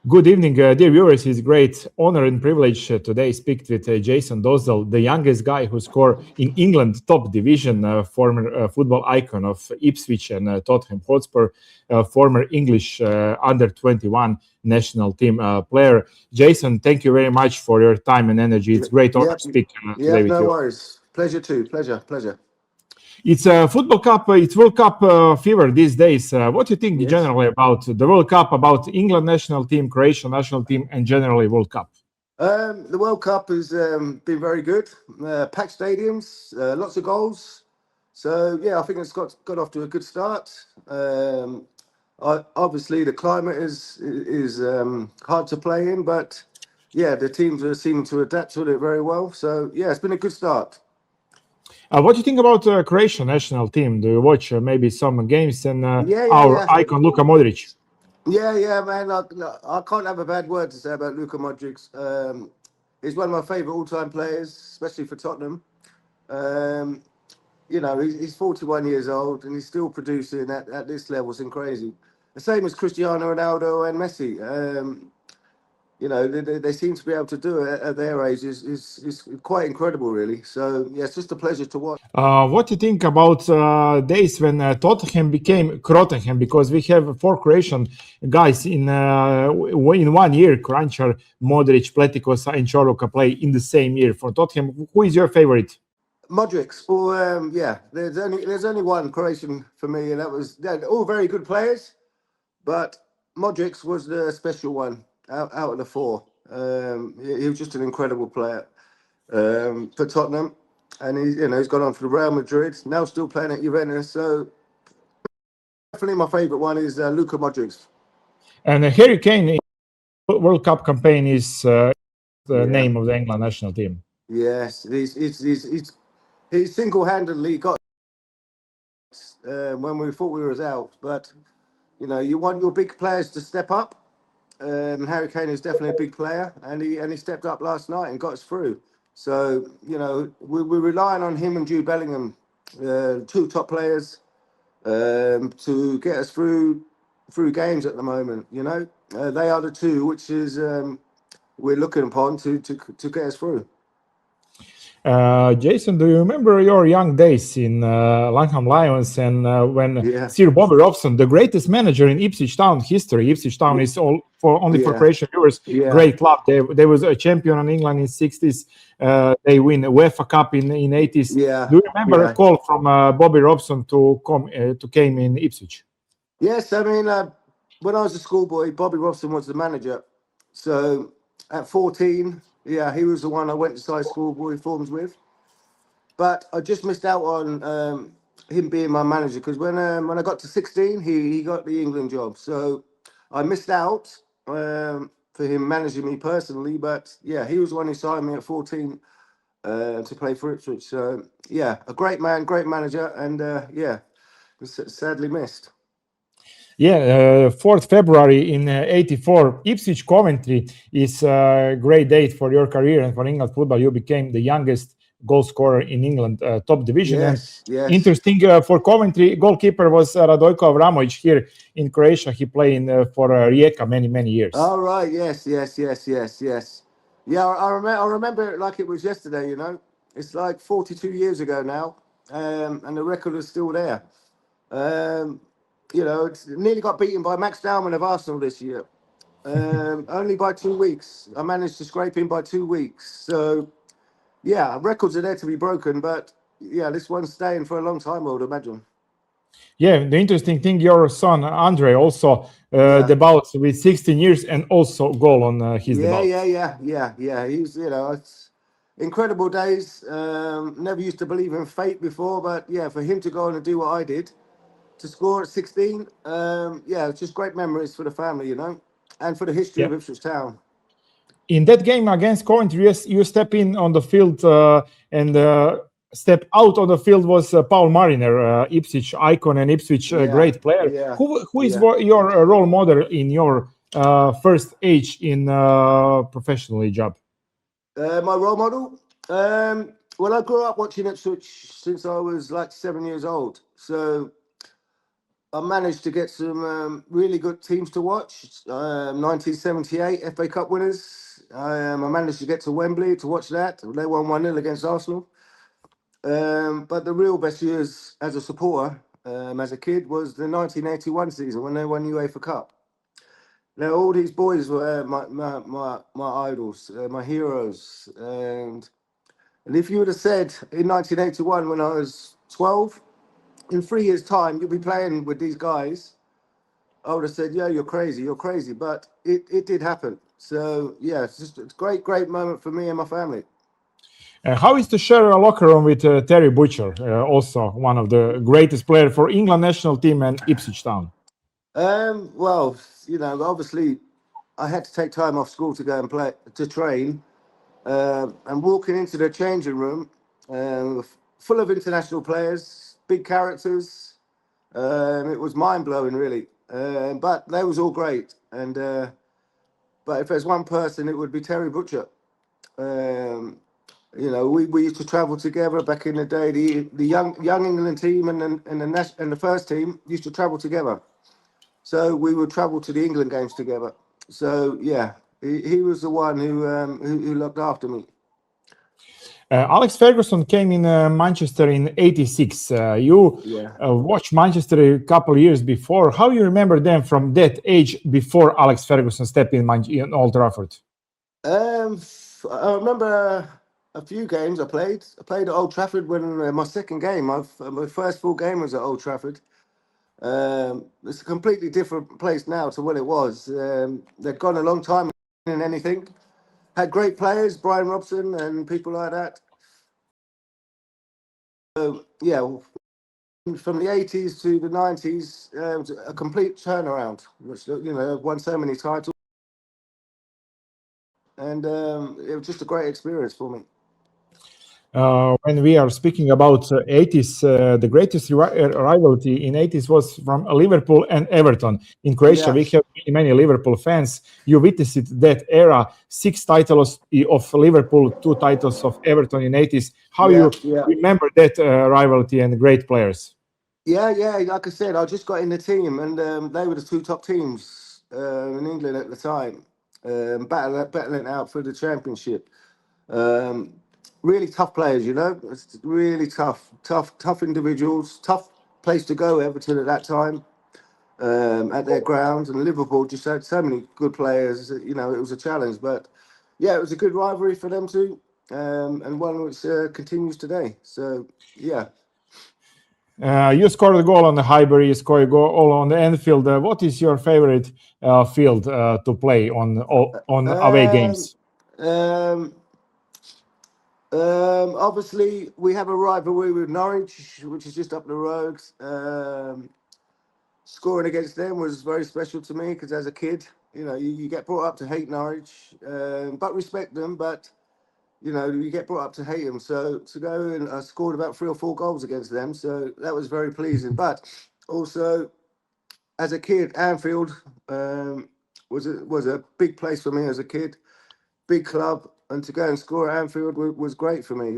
Good evening, dear viewers. It's a great honor and privilege today speak with Jason Dozzell, the youngest guy who scored in England top division, former football icon of Ipswich and Tottenham Hotspur, former English under-21 national team player. Jason, thank you very much for your time and energy. It's a great honor to speak today with you. No worries. Pleasure too. Pleasure. It's a football cup. It's World Cup fever these days. What do you think generally about the World Cup, about England national team, Croatian national team, and generally World Cup? The World Cup has been very good. Packed stadiums, lots of goals. So yeah, I think it's got off to a good start. Obviously, the climate is hard to play in, but yeah, the teams are seeming to adapt to it very well. So yeah, it's been a good start. What do you think about Croatian national team? Do you watch maybe some games and our icon Luka Modrić? Yeah, man. I can't have a bad word to say about Luka Modrić. He's one of my favourite all-time players, especially for Tottenham. He's 41 years old and he's still producing at this level. It's crazy. The same as Cristiano Ronaldo and Messi. They seem to be able to do it at their age is quite incredible, really. So, yeah, it's just a pleasure to watch. What do you think about days when Tottenham became Crotenham? Because we have 4 Croatian guys in 1 year, Kranjčar, Modrić, Pletikos, and Čorluka play in the same year for Tottenham. Who is your favorite? Modrić. Well, there's only one Croatian for me, and they're all very good players, but Modrić was the special one. Out of the 4, he was just an incredible player for Tottenham, and he's gone on for Real Madrid. Now still playing at Juventus. So definitely my favourite one is Luka Modrić. And Harry Kane World Cup campaign is the name of the England national team. Yes, he single-handedly got when we thought we was out. But you want your big players to step up. Harry Kane is definitely a big player, and he stepped up last night and got us through. So we're relying on him and Jude Bellingham, 2 top players, to get us through games at the moment. They are the 2 which is we're looking upon to get us through. Jason, do you remember your young days in Langham Lions and when Sir Bobby Robsona, the greatest manager in Ipswich Town history? Ipswich Town is only for Croatian viewers. Great club. They was a champion in England in 60s. They win UEFA Cup in 80s. Do you remember a call from Bobby Robsona to came in Ipswich? Yes, I mean when I was a schoolboy, Bobby Robsona was the manager. So at 14. Yeah, he was the one I went to high school boy forms with, but I just missed out on him being my manager because when I got to 16, he got the England job, so I missed out for him managing me personally. But yeah, he was the one who signed me at 14 to play for Ipswich. So yeah, a great man, great manager, and sadly missed. 4th February in 84, Ipswich Coventry is a great date for your career and for England football. You became the youngest goal scorer in England, top division. Yes. Interesting for Coventry, goalkeeper was Radojko Avramovic here in Croatia. He played for Rijeka many years. All right, yes. Yeah, I remember it like it was yesterday, It's like 42 years ago now, and the record is still there. It's nearly got beaten by Max Dowman of Arsenal this year. Only by 2 weeks. I managed to scrape in by 2 weeks. So, yeah, records are there to be broken. But, yeah, this one's staying for a long time, I would imagine. Yeah, the interesting thing, your son, Andre, also debuts with 16 years and also goal on his debut. Yeah. He's, it's incredible days. Never used to believe in fate before. But, yeah, for him to go on and do what I did, to score at 16, it's just great memories for the family, and for the history of Ipswich Town. In that game against Coventry, you step in on the field and step out on the field was Paul Mariner, Ipswich icon and Ipswich great player. Who is your role model in your first age in professional job? My role model? Well, I grew up watching Ipswich since I was like 7 years old. So I managed to get some really good teams to watch. 1978 FA Cup winners. I managed to get to Wembley to watch that. They won 1-0 against Arsenal. But the real best years as a supporter, as a kid, was the 1981 season when they won UEFA Cup. Now, all these boys were my idols, my heroes. And if you would have said in 1981, when I was 12, in 3 years' time, you'll be playing with these guys, I would have said, yeah, you're crazy. But it did happen. So, yeah, it's just a great moment for me and my family. How is to share a locker room with Terry Butcher, also one of the greatest players for England national team and Ipswich Town? Well, obviously, I had to take time off school to go and to train. And walking into the changing room, full of international players, big characters, it was mind-blowing, really. But they was all great. But if there's one person, it would be Terry Butcher. We used to travel together back in the day. The young England team and the first team used to travel together. So we would travel to the England games together. So yeah, he was the one who looked after me. Alex Ferguson came in Manchester in '86. You watched Manchester a couple of years before. How you remember them from that age before Alex Ferguson stepped in Old Trafford? I remember a few games I played. I played at Old Trafford when my second game. My first full game was at Old Trafford. It's a completely different place now to what it was. They'd gone a long time in anything. Had great players, Brian Robson and people like that. Yeah, from the 80s to the 90s, it was a complete turnaround, which, won so many titles. And it was just a great experience for me. When we are speaking about 80s, the greatest rivalry in 80s was from Liverpool and Everton. In Croatia, we have many Liverpool fans. You witnessed that era, 6 titles of Liverpool, 2 titles of Everton in 80s. How you remember that rivalry and great players? Yeah. Like I said, I just got in the team, and they were the 2 top teams in England at the time, battling out for the championship. Really tough players, It's really tough individuals, tough place to go, Everton at that time, at their grounds. And Liverpool just had so many good players, it was a challenge. But yeah, it was a good rivalry for them too, and one which continues today. So yeah. You scored a goal on the Highbury, you scored a goal on the Anfield. What is your favorite field to play on away games? Obviously, we have a rivalry with Norwich, which is just up the road. Scoring against them was very special to me because as a kid, you get brought up to hate Norwich, but respect them. But you get brought up to hate them. So to go and I scored about 3 or 4 goals against them, so that was very pleasing. But also, as a kid, Anfield was a big place for me as a kid, big club. And to go and score at Anfield was great for me,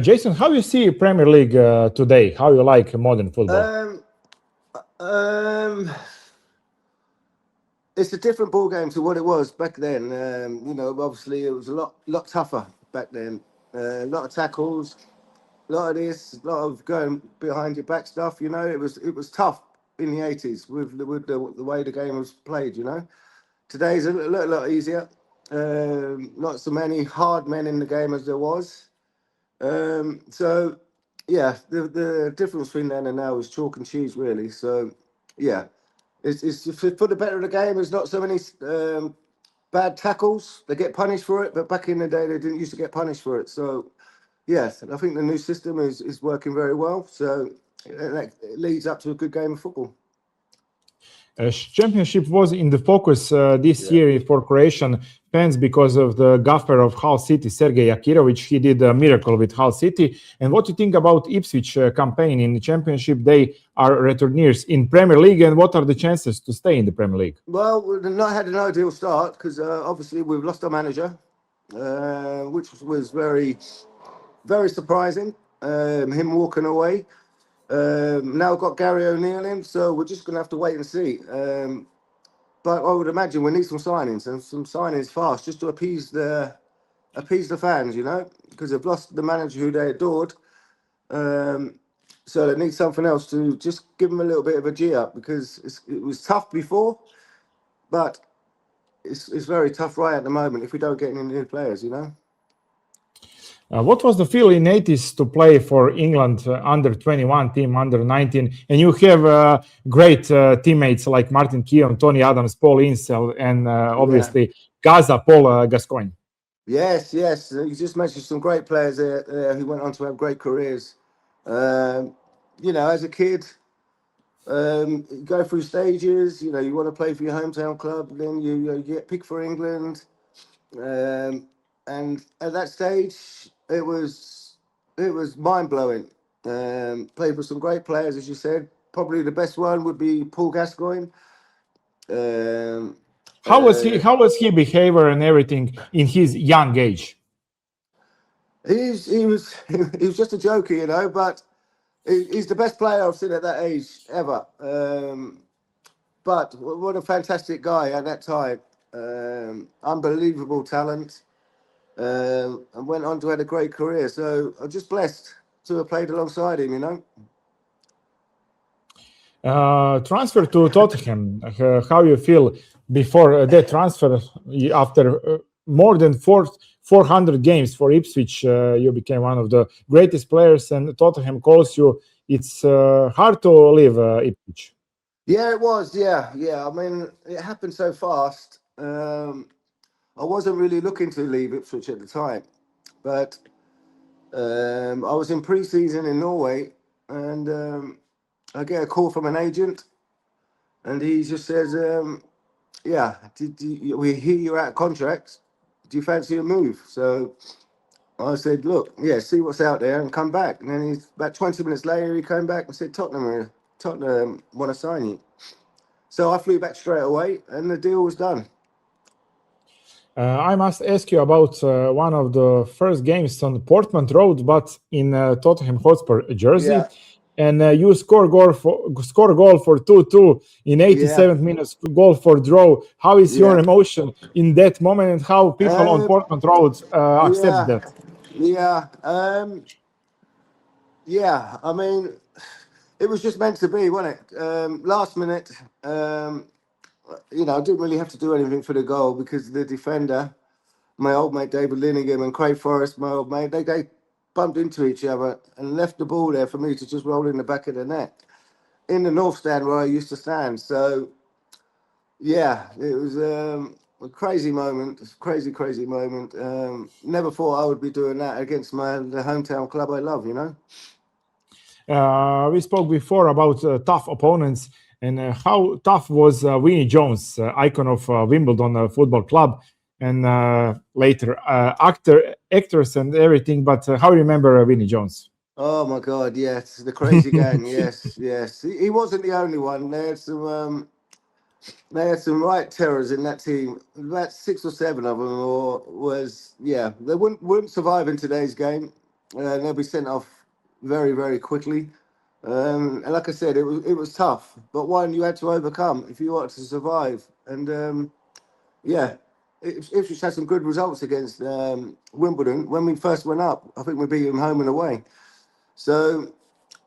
Jason, how you see Premier League today? How you like modern football? It's a different ball game to what it was back then. Obviously it was a lot tougher back then. A lot of tackles, a lot of this, a lot of going behind your back stuff. It was tough in the 80s with the way the game was played. Today's a lot easier. Not so many hard men in the game as there was. So yeah, the difference between then and now is chalk and cheese, really. So yeah, it's for the better of the game. There's not so many bad tackles. They get punished for it, but back in the day they didn't used to get punished for it. So yes, I think the new system is working very well. So it leads up to a good game of football. Championship was in the focus this year for Croatian fans because of the gaffer of Hull City, Sergej Jakirovic. He did a miracle with Hull City. And what do you think about Ipswich campaign in the Championship? They are returnees in Premier League, and what are the chances to stay in the Premier League? Well, we've not had an ideal start because obviously we've lost our manager, which was very, very surprising. Him walking away. Now I've got Gary O'Neill in, so we're just going to have to wait and see. But I would imagine we need some signings and some signings fast, just to appease the fans, you know, because they've lost the manager who they adored. So they need something else to just give them a little bit of a G up, because it was tough before, but it's very tough right at the moment if we don't get any new players, you know. What was the feel in 80s to play for England under 21 team, under 19? And you have great teammates like Martin Keown, Tony Adams, Paul Insel, and obviously Gaza, Paul Gascoigne. Yes. You just mentioned some great players there who went on to have great careers. You know, as a kid, you go through stages. You know, you want to play for your hometown club, then you get picked for England. And at that stage, it was mind blowing. Played with some great players, as you said. Probably the best one would be Paul Gascoigne. How was he behavior and everything in his young age? He was just a joker, you know, but he's the best player I've seen at that age ever. But what a fantastic guy at that time. Unbelievable talent. And went on to have a great career. So I'm just blessed to have played alongside him, you know. Transfer to Tottenham, how you feel before that transfer? After more than 400 games for Ipswich, you became one of the greatest players, and Tottenham calls you. It's hard to leave Ipswich. Yeah, it was. Yeah. I mean, it happened so fast. I wasn't really looking to leave Ipswich at the time, but I was in pre-season in Norway, and I get a call from an agent, and he just says, "Yeah, we hear you're out of contract. Do you fancy a move?" So I said, "Look, yeah, see what's out there and come back." And then about 20 minutes later, he came back and said, Tottenham want to sign you." So I flew back straight away, and the deal was done. I must ask you about one of the first games on Portman Road, but in Tottenham Hotspur jersey. Yeah. And you score goal for 2-2 in 87 minutes, goal for draw. How is your emotion in that moment, and how people on Portman Road accept that? Yeah. I mean, it was just meant to be, wasn't it? Last minute, you know, I didn't really have to do anything for the goal, because the defender, my old mate David Linningham, and Craig Forrest, my old mate, they bumped into each other and left the ball there for me to just roll in the back of the net in the north stand where I used to stand. So, yeah, it was a crazy moment, crazy moment. Never thought I would be doing that against the hometown club I love, you know. We spoke before about tough opponents, and how tough was Vinnie Jones, icon of Wimbledon Football Club, and later actors and everything. But how do you remember Vinnie Jones? Oh my God, yes, the crazy gang. Yes. He wasn't the only one. They had some right terrors in that team. About 6 or 7 of them, they wouldn't survive in today's game. They'll be sent off very, very quickly. And like I said, it was tough, but one you had to overcome if you wanted to survive. And Ipswich had some good results against Wimbledon when we first went up. I think we beat them home and away. So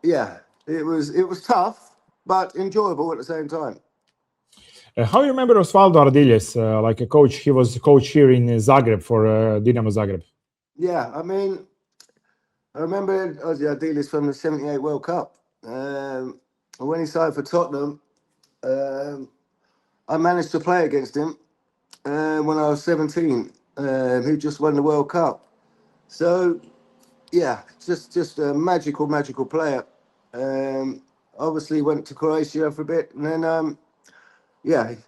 yeah, it was tough, but enjoyable at the same time. How do you remember Osvaldo Ardiles, like a coach? He was a coach here in Zagreb for Dinamo Zagreb. Yeah, I mean, I remember Ardiles from the '78 World Cup. When he signed for Tottenham, I managed to play against him when I was 17. He just won the World Cup. So, yeah, just a magical player. Obviously went to Croatia for a bit, and then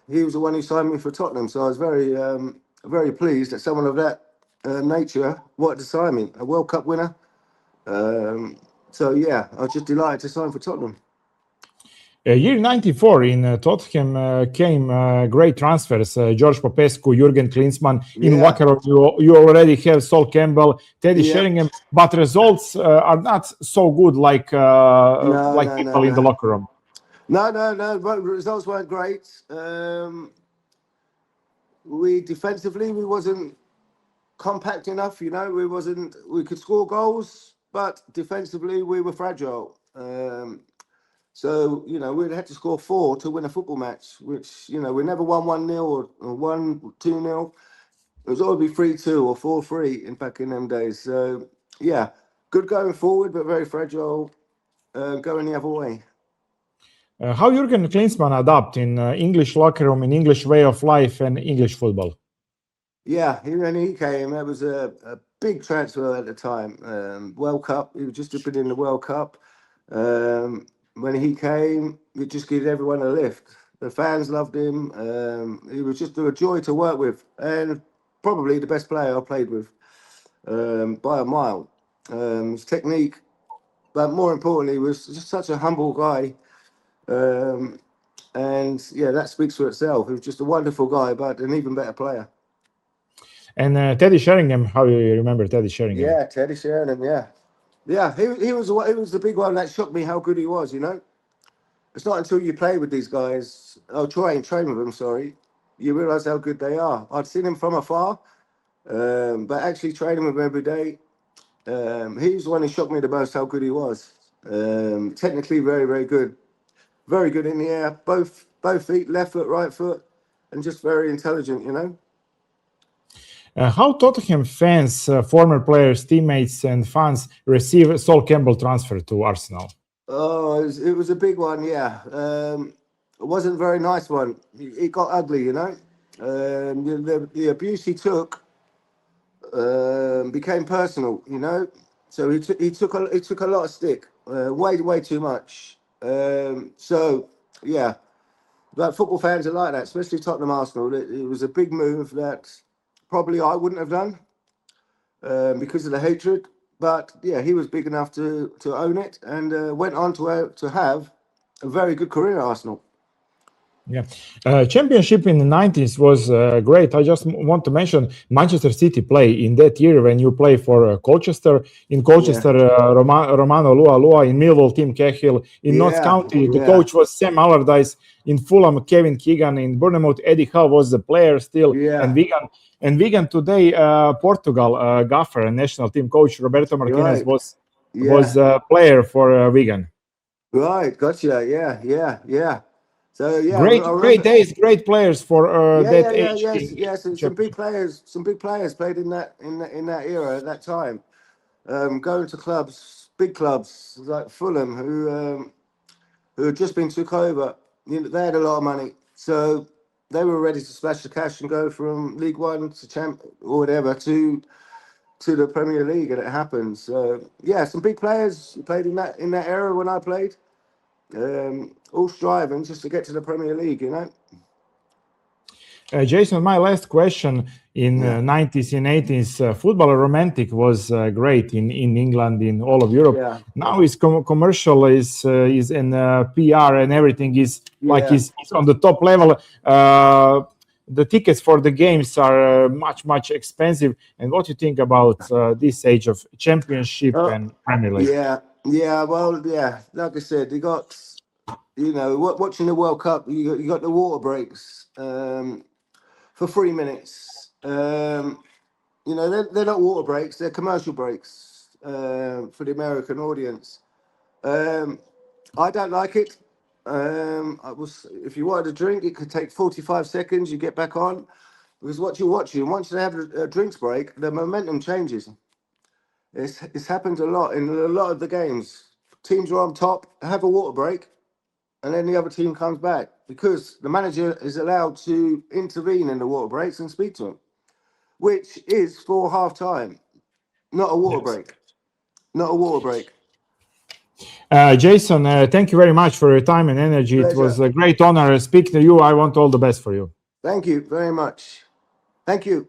he was the one who signed me for Tottenham. So I was very pleased that someone of that nature wanted to sign me, a World Cup winner. So yeah, I was just delighted to sign for Tottenham. Year 94 in Tottenham came great transfers. George Popescu, Jurgen Klinsmann. In Yeah. locker room, you already have Sol Campbell, Teddy Yeah. Sheringham, but results are not so good like people in the locker room. No. But results weren't great. We defensively, we wasn't compact enough. We could score goals, but defensively we were fragile. So we'd had to score 4 to win a football match, which we never won 1-0 or 1-2-0. It was always 3-2 or 4-3 back in them days. So yeah, good going forward, but very fragile going the other way. How Jurgen Klinsmann adapt in English locker room, in English way of life, and English football? Yeah, when he came, that was a big transfer at the time. World Cup, he was just been in the World Cup. When he came, it just gave everyone a lift. The fans loved him. He was just a joy to work with, and probably the best player I played with by a mile. His technique, but more importantly, he was just such a humble guy. And yeah, that speaks for itself. He was just a wonderful guy, but an even better player. And Teddy Sheringham, how do you remember Teddy Sheringham? Yeah, Teddy Sheringham, yeah. He was the big one that shocked me how good he was. It's not until you play with these guys, try and train with them. Sorry, you realise how good they are. I'd seen him from afar, but actually training with him every day, he's the one who shocked me the most. How good he was. Technically, very, very good. Very good in the air, both feet, left foot, right foot, and just very intelligent. How Tottenham fans, former players, teammates, and fans receive Sol Campbell transfer to Arsenal? Oh, it was a big one, yeah. It wasn't a very nice one. It got ugly, the abuse he took became personal, So he took a lot of stick, way too much. So yeah, but football fans are like that, especially Tottenham Arsenal. It was a big move that probably I wouldn't have done because of the hatred. But yeah, he was big enough to own it, and went on to have a very good career at Arsenal. Yeah, championship in the 90s was great. I just want to mention Manchester City play in that year when you play for Colchester. In Colchester, Romano Lua. In Millwall, Tim Cahill. In Notts County, the coach was Sam Allardyce. In Fulham, Kevin Keegan. In Bournemouth, Eddie Howe was the player still. And Wigan today, Portugal, Gaffer and national team coach Roberto Martinez was player for Wigan. Right, gotcha. Yeah. So yeah, great days, great players for that age. Yes. Some big players played in that era at that time. Going to clubs, big clubs like Fulham, who had just been took over. They had a lot of money, so they were ready to splash the cash and go from League One to Champ or whatever to the Premier League, and it happened. So yeah, some big players played in that era when I played. All striving just to get to the Premier League, Jason, my last question. In 90s and 80s, football romantic was great in England, in all of Europe. Yeah. Now it's commercial, is in PR, and everything is is on the top level. The tickets for the games are much expensive. And what do you think about this age of Championship and Premier League? Well, like I said, you got, watching the World Cup, you got the water breaks for 3 minutes. They're not water breaks, they're commercial breaks for the American audience. I don't like it. If you wanted a drink, it could take 45 seconds, you get back on. Because what you're watching, once they have a drinks break, the momentum changes. It's happened a lot in a lot of the games. Teams are on top, have a water break, and then the other team comes back because the manager is allowed to intervene in the water breaks and speak to them, which is for half time, not a water break. Not a water break. Jason, thank you very much for your time and energy. Pleasure. It was a great honor to speak to you. I want all the best for you. Thank you very much. Thank you.